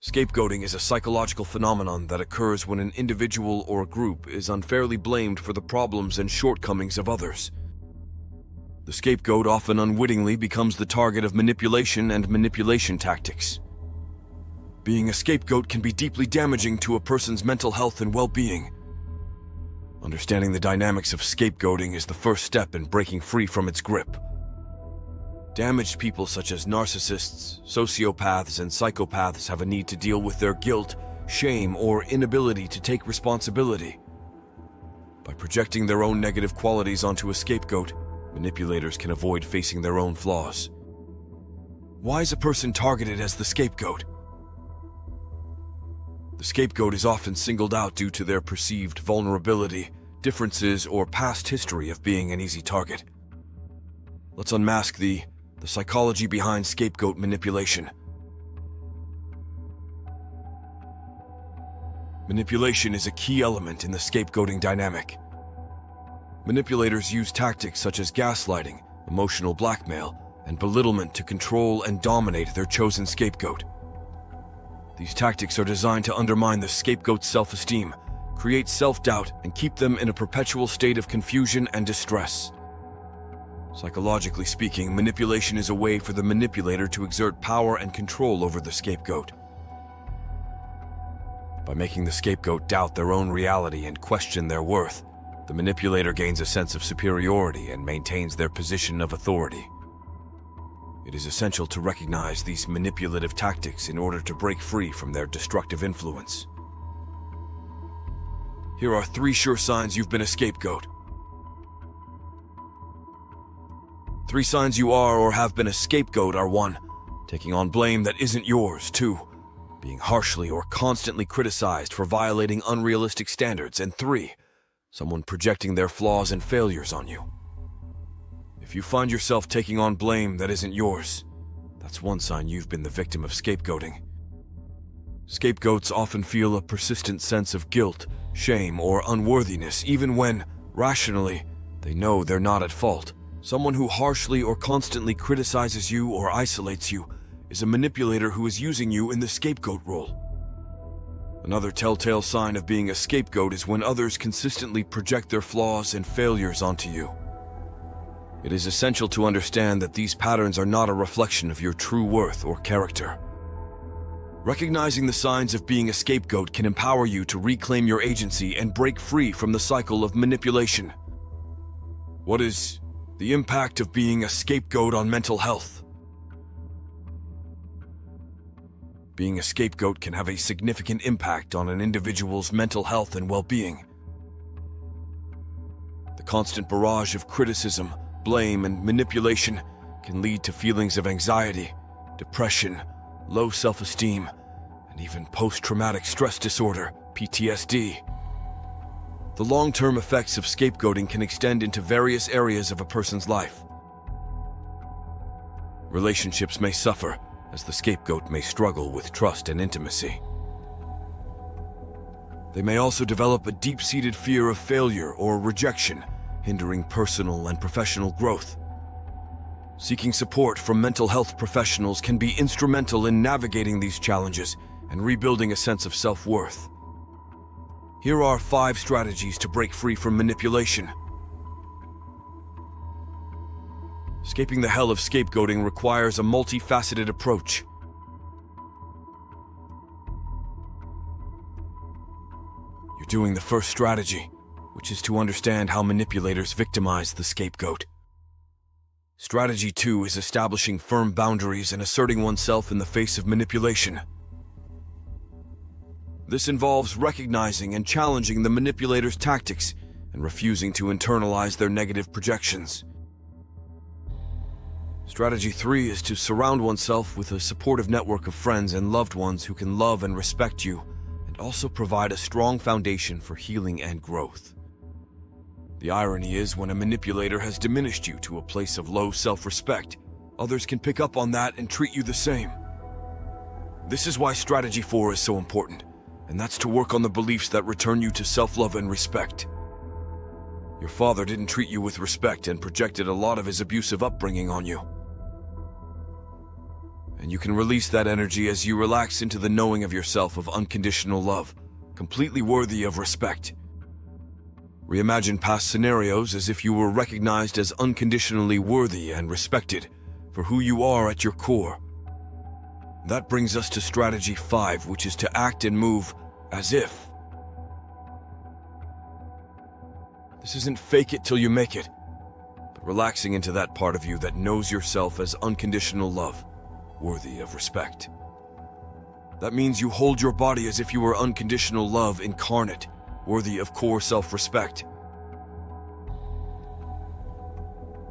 Scapegoating is a psychological phenomenon that occurs when an individual or group is unfairly blamed for the problems and shortcomings of others. The scapegoat often unwittingly becomes the target of manipulation and manipulation tactics. Being a scapegoat can be deeply damaging to a person's mental health and well-being. Understanding the dynamics of scapegoating is the first step in breaking free from its grip. Damaged people such as narcissists, sociopaths, and psychopaths have a need to deal with their guilt, shame, or inability to take responsibility. By projecting their own negative qualities onto a scapegoat, manipulators can avoid facing their own flaws. Why is a person targeted as the scapegoat? The scapegoat is often singled out due to their perceived vulnerability, differences, or past history of being an easy target. Let's unmask the psychology behind scapegoat manipulation. Manipulation is a key element in the scapegoating dynamic. Manipulators use tactics such as gaslighting, emotional blackmail, and belittlement to control and dominate their chosen scapegoat. These tactics are designed to undermine the scapegoat's self-esteem, create self-doubt, and keep them in a perpetual state of confusion and distress. Psychologically speaking, manipulation is a way for the manipulator to exert power and control over the scapegoat. By making the scapegoat doubt their own reality and question their worth, the manipulator gains a sense of superiority and maintains their position of authority. It is essential to recognize these manipulative tactics in order to break free from their destructive influence. Here are 3 sure signs you've been a scapegoat. 3 signs you are or have been a scapegoat are: 1. Taking on blame that isn't yours. 2. Being harshly or constantly criticized for violating unrealistic standards. And 3. Someone projecting their flaws and failures on you. If you find yourself taking on blame that isn't yours, that's one sign you've been the victim of scapegoating. Scapegoats often feel a persistent sense of guilt, shame, or unworthiness, even when, rationally, they know they're not at fault. Someone who harshly or constantly criticizes you or isolates you is a manipulator who is using you in the scapegoat role. Another telltale sign of being a scapegoat is when others consistently project their flaws and failures onto you. It is essential to understand that these patterns are not a reflection of your true worth or character. Recognizing the signs of being a scapegoat can empower you to reclaim your agency and break free from the cycle of manipulation. What is the impact of being a scapegoat on mental health? Being a scapegoat can have a significant impact on an individual's mental health and well-being. The constant barrage of criticism, blame, and manipulation can lead to feelings of anxiety, depression, low self-esteem, and even post-traumatic stress disorder, PTSD. The long-term effects of scapegoating can extend into various areas of a person's life. Relationships may suffer, as the scapegoat may struggle with trust and intimacy. They may also develop a deep-seated fear of failure or rejection, hindering personal and professional growth. Seeking support from mental health professionals can be instrumental in navigating these challenges and rebuilding a sense of self-worth. Here are 5 strategies to break free from manipulation. Escaping the hell of scapegoating requires a multifaceted approach. You're doing the first strategy, which is to understand how manipulators victimize the scapegoat. Strategy 2 is establishing firm boundaries and asserting oneself in the face of manipulation. This involves recognizing and challenging the manipulator's tactics and refusing to internalize their negative projections. Strategy 3 is to surround oneself with a supportive network of friends and loved ones who can love and respect you, and also provide a strong foundation for healing and growth. The irony is, when a manipulator has diminished you to a place of low self-respect, others can pick up on that and treat you the same. This is why strategy 4 is so important, and that's to work on the beliefs that return you to self-love and respect. Your father didn't treat you with respect and projected a lot of his abusive upbringing on you. And you can release that energy as you relax into the knowing of yourself of unconditional love, completely worthy of respect. Reimagine past scenarios as if you were recognized as unconditionally worthy and respected for who you are at your core. That brings us to strategy 5, which is to act and move as if. This isn't fake it till you make it, but relaxing into that part of you that knows yourself as unconditional love, worthy of respect. That means you hold your body as if you were unconditional love incarnate, worthy of core self-respect.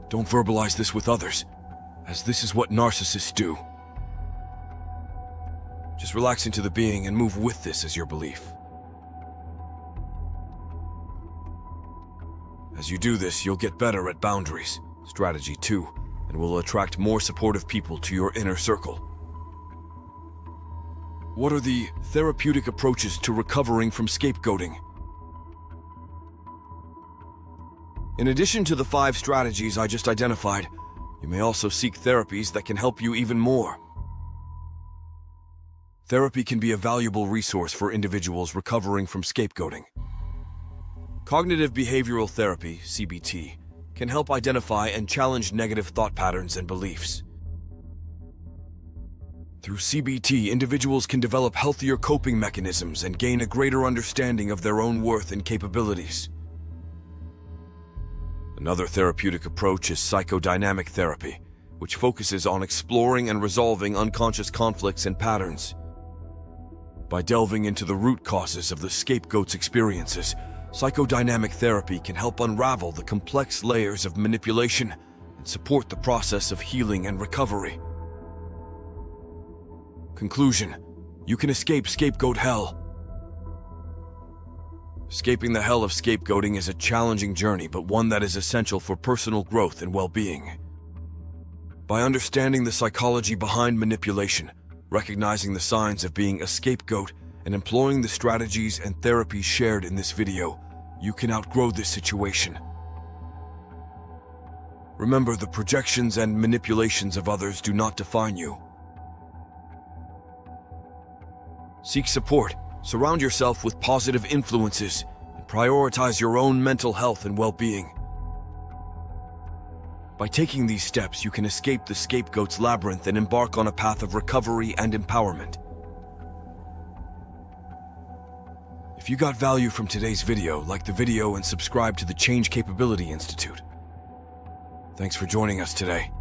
Don't verbalize this with others, as this is what narcissists do. Just relax into the being and move with this as your belief. As you do this, you'll get better at boundaries, strategy 2, and will attract more supportive people to your inner circle. What are the therapeutic approaches to recovering from scapegoating? In addition to the 5 strategies I just identified, you may also seek therapies that can help you even more. Therapy can be a valuable resource for individuals recovering from scapegoating. Cognitive behavioral therapy, CBT, can help identify and challenge negative thought patterns and beliefs. Through CBT, individuals can develop healthier coping mechanisms and gain a greater understanding of their own worth and capabilities. Another therapeutic approach is psychodynamic therapy, which focuses on exploring and resolving unconscious conflicts and patterns. By delving into the root causes of the scapegoat's experiences, psychodynamic therapy can help unravel the complex layers of manipulation and support the process of healing and recovery. Conclusion: you can escape scapegoat hell. Escaping the hell of scapegoating is a challenging journey, but one that is essential for personal growth and well-being. By understanding the psychology behind manipulation, recognizing the signs of being a scapegoat, and employing the strategies and therapies shared in this video, you can outgrow this situation. Remember, the projections and manipulations of others do not define you. Seek support, surround yourself with positive influences, and prioritize your own mental health and well-being. By taking these steps, you can escape the scapegoat's labyrinth and embark on a path of recovery and empowerment. If you got value from today's video, like the video and subscribe to the Change Capability Institute. Thanks for joining us today.